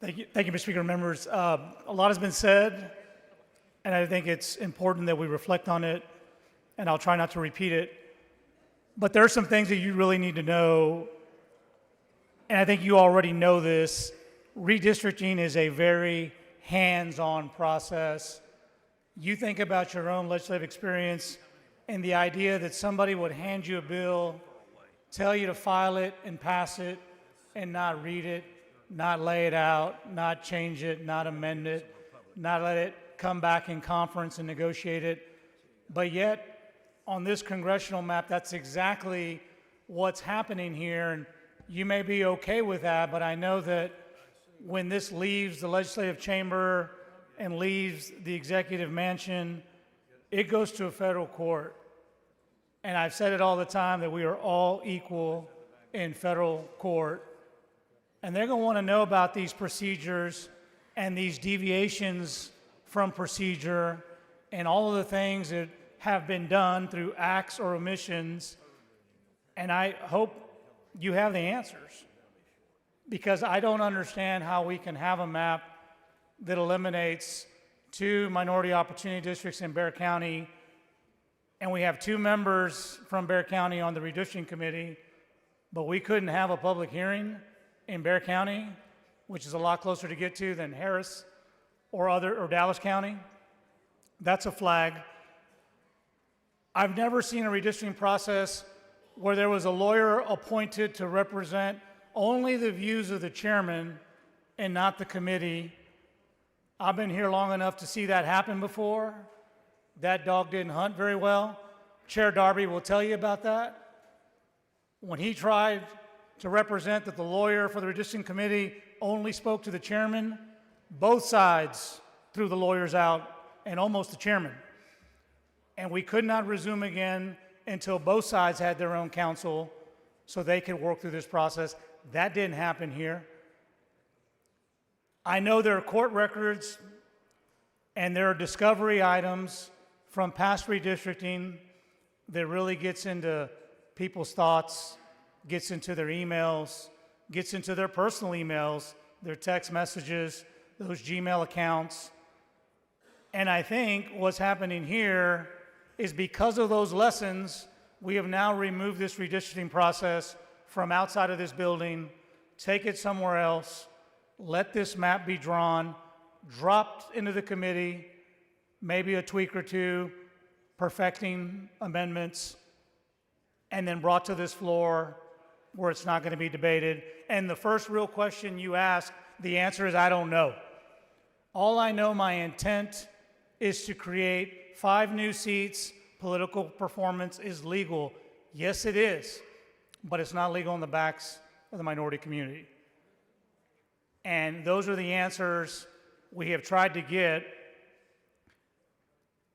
Thank you, Mr. Speaker. Members, a lot has been said, and I think it's important that we reflect on it, and I'll try not to repeat it. But there are some things that you really need to know, and I think you already know this. Redistricting is a very hands-on process. You think about your own legislative experience and the idea that somebody would hand you a bill, tell you to file it and pass it, and not read it, not lay it out, not change it, not amend it, not let it come back in conference and negotiate it. But yet, on this congressional map, that's exactly what's happening here. And you may be okay with that, but I know that when this leaves the legislative chamber and leaves the executive mansion, it goes to a federal court. And I've said it all the time that we are all equal in federal court. And they're going to want to know about these procedures and these deviations from procedure and all of the things that have been done through acts or omissions. And I hope you have the answers, because I don't understand how we can have a map that eliminates 2 minority opportunity districts in Bexar County, and we have 2 members from Bexar County on the redistricting committee, but we couldn't have a public hearing in Bexar County, which is a lot closer to get to than Harris or Dallas County. That's a flag. I've never seen a redistricting process where there was a lawyer appointed to represent only the views of the chairman and not the committee. I've been here long enough to see that happen before. That dog didn't hunt very well. Chair Darby will tell you about that. When he tried to represent that the lawyer for the redistricting committee only spoke to the chairman, both sides threw the lawyers out and almost the chairman. And we could not resume again until both sides had their own counsel so they could work through this process. That didn't happen here. I know there are court records and there are discovery items from past redistricting that really gets into people's thoughts, gets into their emails, gets into their personal emails, their text messages, those Gmail accounts. And I think what's happening here is because of those lessons, we have now removed this redistricting process from outside of this building, take it somewhere else, let this map be drawn, dropped into the committee, maybe a tweak or 2, perfecting amendments, and then brought to this floor where it's not going to be debated. And the first real question you ask, the answer is I don't know. All I know, my intent is to create 5 new seats. Political performance is legal. Yes, it is, but it's not legal on the backs of the minority community. And those are the answers we have tried to get.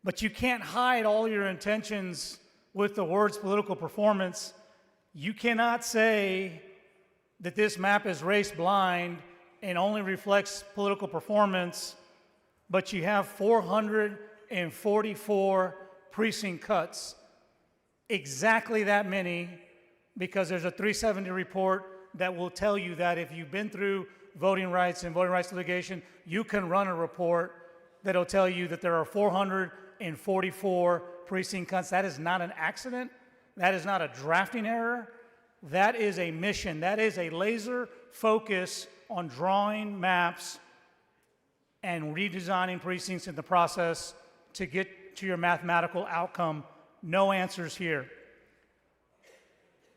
But you can't hide all your intentions with the words political performance. You cannot say that this map is race blind and only reflects political performance, but you have 444 precinct cuts, exactly that many, because there's a 370 report that will tell you that if you've been through voting rights and voting rights litigation, you can run a report that'll tell you that there are 444 precinct cuts. That is not an accident. That is not a drafting error. That is a mission. That is a laser focus on drawing maps and redesigning precincts in the process to get to your mathematical outcome. No answers here.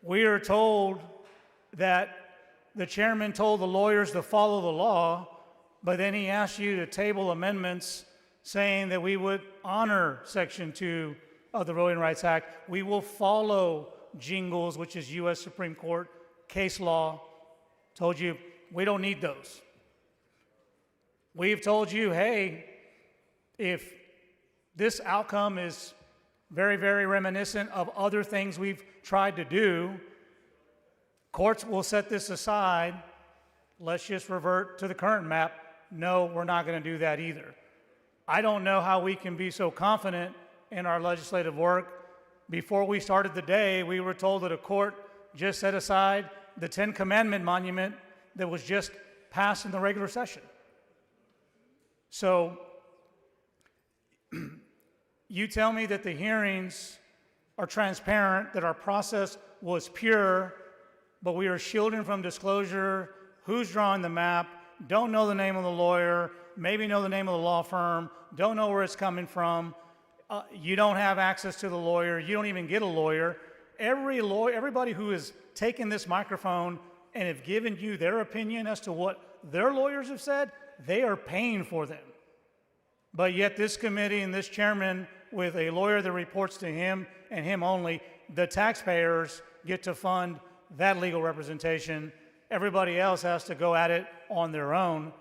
We are told that the chairman told the lawyers to follow the law, but then he asked you to table amendments saying that we would honor Section 2 of the Voting Rights Act. We will follow Jingles, which is U.S. Supreme Court case law. Told you we don't need those. We've told you, hey, if this outcome is very, very reminiscent of other things we've tried to do, courts will set this aside. Let's just revert to the current map. No, we're not going to do that either. I don't know how we can be so confident in our legislative work. Before we started the day, we were told that a court just set aside the 10 Commandment monument that was just passed in the regular session. So you tell me that the hearings are transparent, that our process was pure, but we are shielding from disclosure who's drawing the map, don't know the name of the lawyer, maybe know the name of the law firm, don't know where it's coming from, you don't have access to the lawyer, you don't even get a lawyer. Everybody who has taken this microphone and have given you their opinion as to what their lawyers have said, they are paying for them. But yet this committee and this chairman with a lawyer that reports to him and him only, the taxpayers get to fund that legal representation. Everybody else has to go at it on their own.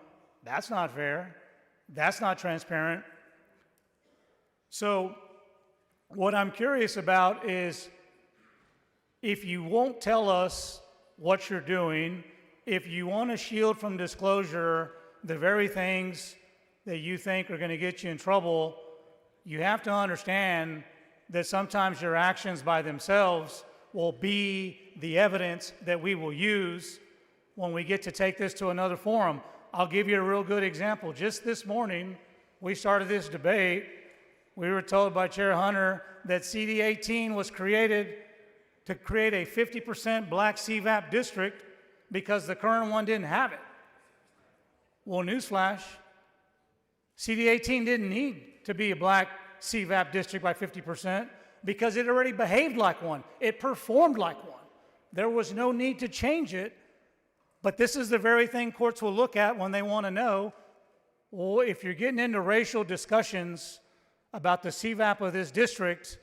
That's not fair. That's not transparent. So what I'm curious about is, if you won't tell us what you're doing, if you want to shield from disclosure the very things that you think are going to get you in trouble, you have to understand that sometimes your actions by themselves will be the evidence that we will use when we get to take this to another forum. I'll give you a real good example. Just this morning, we started this debate. We were told by Chair Hunter that CD 18 was created to create a 50% black CVAP district because the current one didn't have it. Well, newsflash, CD 18 didn't need to be a black CVAP district by 50% because it already behaved like one. It performed like one. There was no need to change it. But this is the very thing courts will look at when they want to know, well, if you're getting into racial discussions about the CVAP of this district,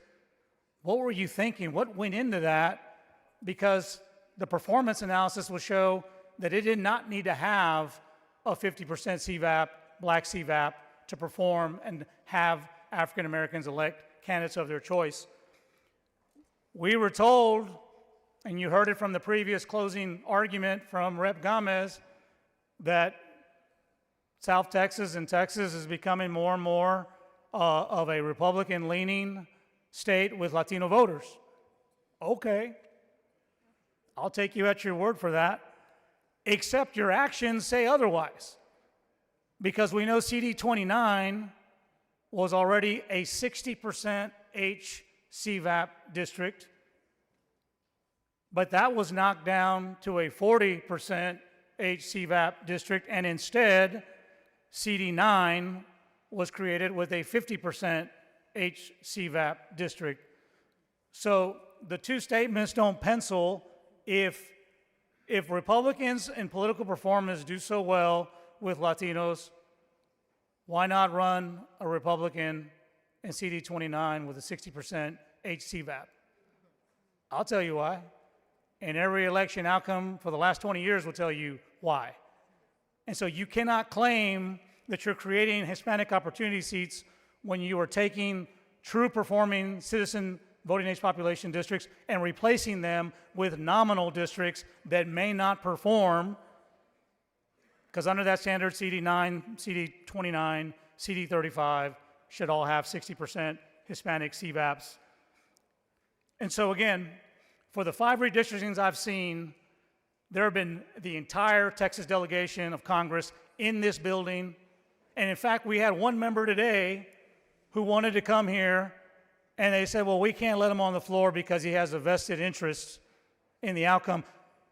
what were you thinking? What went into that? Because the performance analysis will show that it did not need to have a 50% CVAP, black CVAP, to perform and have African Americans elect candidates of their choice. We were told, and you heard it from the previous closing argument from Rep. Gomez, that South Texas and Texas is becoming more and more of a Republican-leaning state with Latino voters. Okay, I'll take you at your word for that, except your actions say otherwise. Because we know CD 29 was already a 60% HCVAP district, but that was knocked down to a 40% HCVAP district, and instead, CD 9 was created with a 50% HCVAP district. So the two statements don't pencil. If Republicans and political performance do so well with Latinos, why not run a Republican in CD 29 with a 60% HCVAP? I'll tell you why. And every election outcome for the last 20 years will tell you why. And so you cannot claim that you're creating Hispanic opportunity seats when you are taking true performing citizen voting age population districts and replacing them with nominal districts that may not perform, because under that standard, CD 9, CD 29, CD 35 should all have 60% Hispanic CVAPs. And so again, for the 5 redistrictings I've seen, there have been the entire Texas delegation of Congress in this building. And in fact, we had one member today who wanted to come here, and they said, well, we can't let him on the floor because he has a vested interest in the outcome.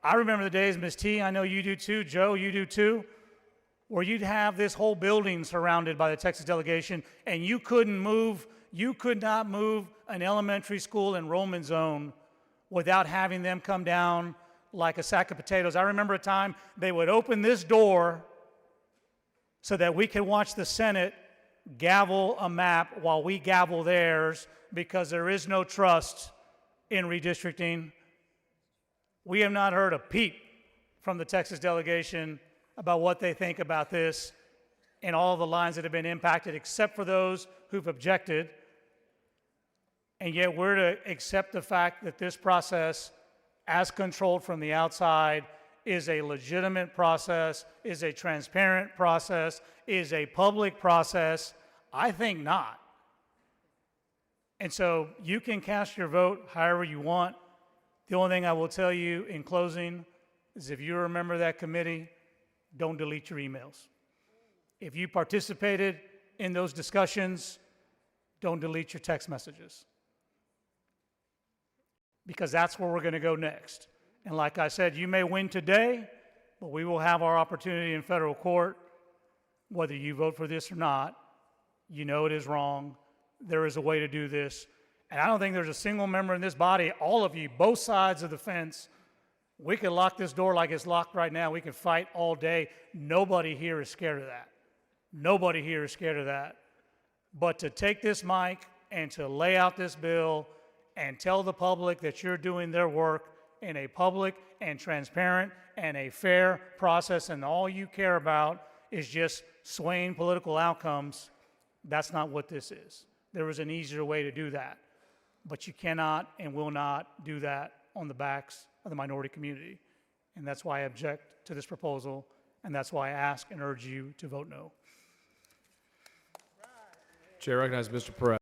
I remember the days, Ms. T, I know you do too, Joe, you do too, where you'd have this whole building surrounded by the Texas delegation, and you could not move an elementary school enrollment zone without having them come down like a sack of potatoes. I remember a time they would open this door so that we could watch the Senate gavel a map while we gavel theirs, because there is no trust in redistricting. We have not heard a peep from the Texas delegation about what they think about this and all the lines that have been impacted, except for those who've objected. And yet we're to accept the fact that this process, as controlled from the outside, is a legitimate process, is a transparent process, is a public process. I think not. And so you can cast your vote however you want. The only thing I will tell you in closing is, if you remember that committee, don't delete your emails. If you participated in those discussions, don't delete your text messages. Because that's where we're going to go next. And like I said, you may win today, but we will have our opportunity in federal court. Whether you vote for this or not, you know it is wrong. There is a way to do this. And I don't think there's a single member in this body, all of you, both sides of the fence, we could lock this door like it's locked right now. We can fight all day. Nobody here is scared of that. Nobody here is scared of that. But to take this mic and to lay out this bill and tell the public that you're doing their work in a public and transparent and a fair process, and all you care about is just swaying political outcomes, that's not what this is. There is an easier way to do that. But you cannot and will not do that on the backs of the minority community. And that's why I object to this proposal, and that's why I ask and urge you to vote no. Chair recognizes Mr. Perez.